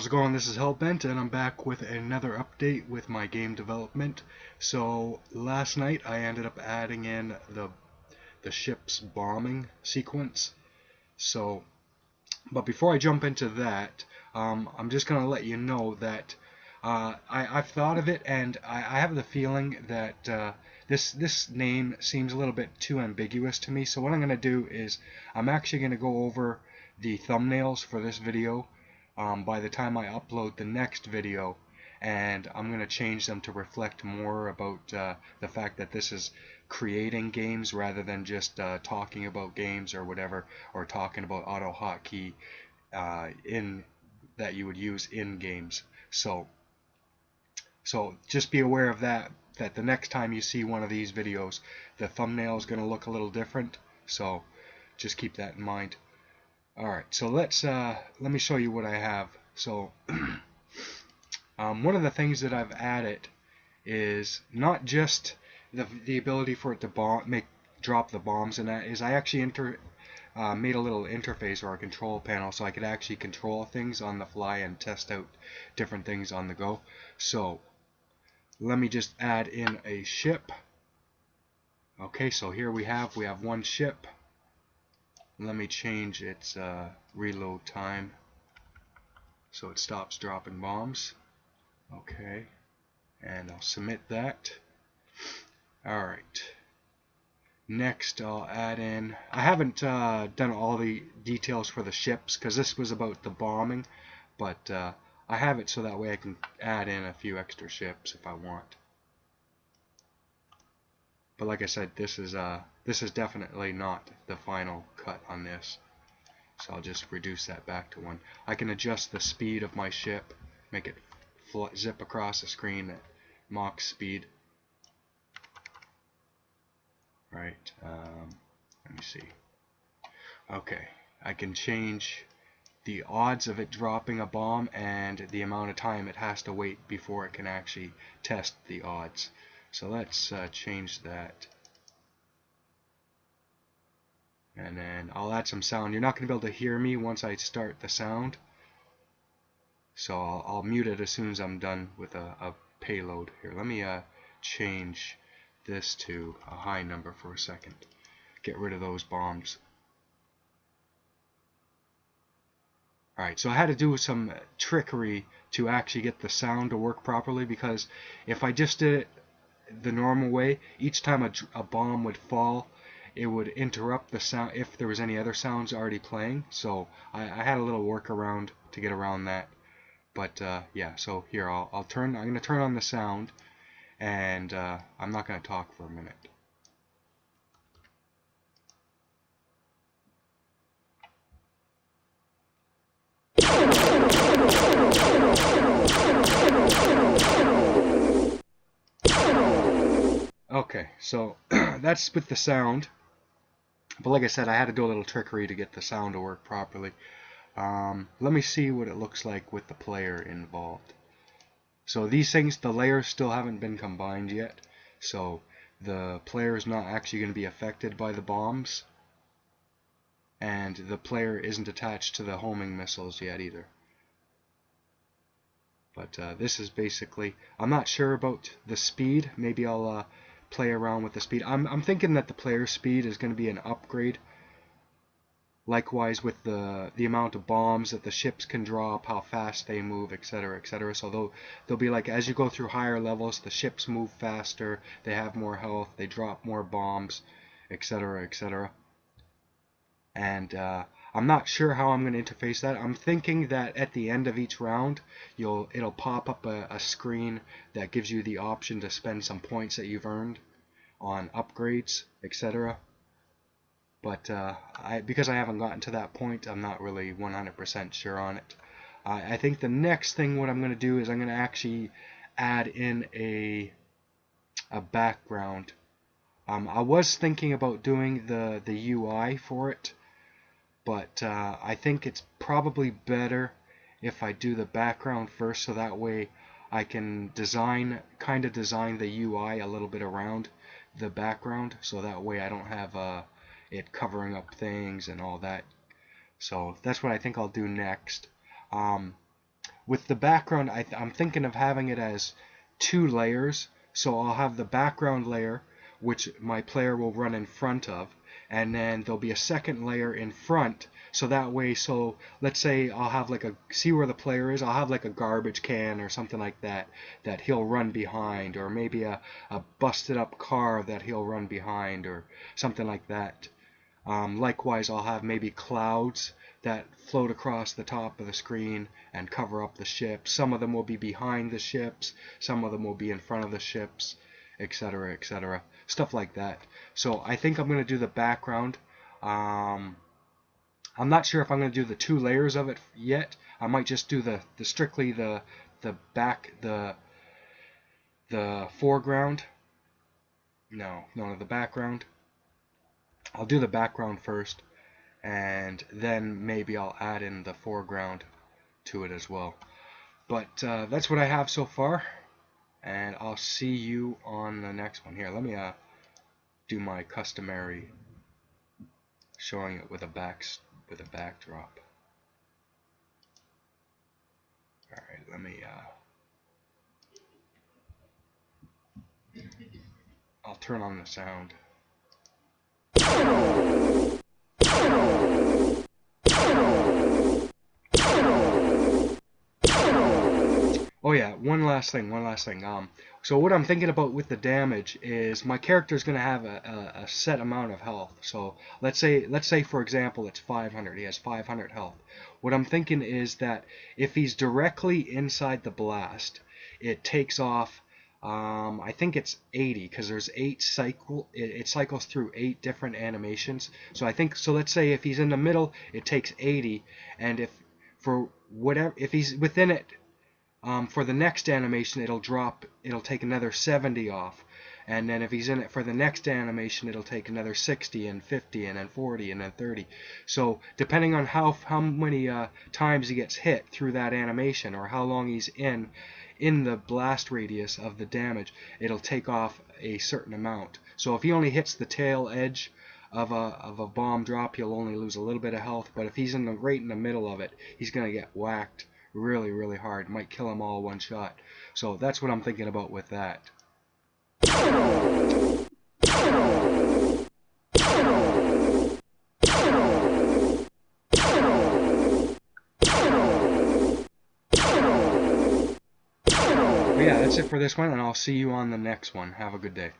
How's it going? This is Hellbent, and I'm back with another update with my game development. So last night I ended up adding in the ship's bombing sequence. But before I jump into that, I'm just gonna let you know that I've thought of it, and I have the feeling that this name seems a little bit too ambiguous to me. So what I'm gonna do is I'm actually gonna go over the thumbnails for this video by the time I upload the next video, and I'm going to change them to reflect more about the fact that this is creating games rather than just talking about games or whatever, or talking about AutoHotkey in that you would use in games. So just be aware of that the next time you see one of these videos, the thumbnail is going to look a little different. So just keep that in mind. Alright, so let me show you what I have. So one of the things that I've added is not just the ability for it to drop the bombs, and that is I actually made a little interface or a control panel so I could actually control things on the fly and test out different things on the go. So let me just add in a ship. Okay, so here we have one ship. Let me change its reload time so it stops dropping bombs. Okay, and I'll submit that. Alright, next I'll add in, I haven't done all the details for the ships because this was about the bombing, but I have it so that way I can add in a few extra ships if I want. But like I said, this is definitely not the final cut on this. So I'll just reduce that back to 1. I can adjust the speed of my ship, make it zip across the screen at Mach speed. Right, let me see. Okay, I can change the odds of it dropping a bomb and the amount of time it has to wait before it can actually test the odds. So let's change that. And then I'll add some sound. You're not going to be able to hear me once I start the sound. So I'll mute it as soon as I'm done with a payload. Here, let me change this to a high number for a second. Get rid of those bombs. Alright, so I had to do some trickery to actually get the sound to work properly, because if I just did it the normal way, each time a bomb would fall, it would interrupt the sound if there was any other sounds already playing. So I had a little workaround to get around that. But yeah, so here I'm going to turn on the sound, and I'm not going to talk for a minute. Okay, so that's with the sound. But like I said, I had to do a little trickery to get the sound to work properly. Let me see what it looks like with the player involved. So these things, the layers still haven't been combined yet. So the player is not actually going to be affected by the bombs. And the player isn't attached to the homing missiles yet either. But this is basically, I'm not sure about the speed. Maybe I'll play around with the speed. I'm thinking that the player speed is going to be an upgrade. Likewise with the amount of bombs that the ships can drop, how fast they move, etc., etc. So they'll be like, as you go through higher levels, the ships move faster, they have more health, they drop more bombs, etc., etc. And I'm not sure how I'm going to interface that. I'm thinking that at the end of each round, it'll pop up a screen that gives you the option to spend some points that you've earned on upgrades, etc. But because I haven't gotten to that point, I'm not really 100% sure on it. I think the next thing what I'm going to do is I'm going to actually add in a background. I was thinking about doing the UI for it, but I think it's probably better if I do the background first, so that way I can kind of design the UI a little bit around the background, so that way I don't have it covering up things and all that. So that's what I think I'll do next. with the background, I'm thinking of having it as 2 layers. So I'll have the background layer, which my player will run in front of, and then there'll be a second layer in front. So that way, so let's say I'll have like see where the player is, I'll have like a garbage can or something like that that he'll run behind, or maybe a busted up car that he'll run behind, or something like that. Likewise, I'll have maybe clouds that float across the top of the screen and cover up the ships. Some of them will be behind the ships, some of them will be in front of the ships, etc., etc. Stuff like that. So I think I'm going to do the background. I'm not sure if I'm going to do the 2 layers of it yet. I might just do the strictly the foreground. No, the background. I'll do the background first, and then maybe I'll add in the foreground to it as well. But that's what I have so far, and I'll see you on the next one. Here, let me do my customary showing it with a backdrop. All right, let me I'll turn on the sound. Oh yeah, one last thing. So what I'm thinking about with the damage is my character is going to have a set amount of health. So let's say for example it's 500. He has 500 health. What I'm thinking is that if he's directly inside the blast, it takes off. I think it's 80 because there's 8 it cycles through 8 different animations. So let's say if he's in the middle, it takes 80, and if he's within it, for the next animation it'll take another 70 off, and then if he's in it for the next animation it'll take another 60 and 50 and then 40 and then 30. So depending on how many times he gets hit through that animation, or how long he's in the blast radius of the damage, it'll take off a certain amount. So if he only hits the tail edge of a bomb drop, he'll only lose a little bit of health, but if he's right in the middle of it, he's going to get whacked really, really hard. Might kill them all one shot. So that's what I'm thinking about with that. But yeah, that's it for this one, and I'll see you on the next one. Have a good day.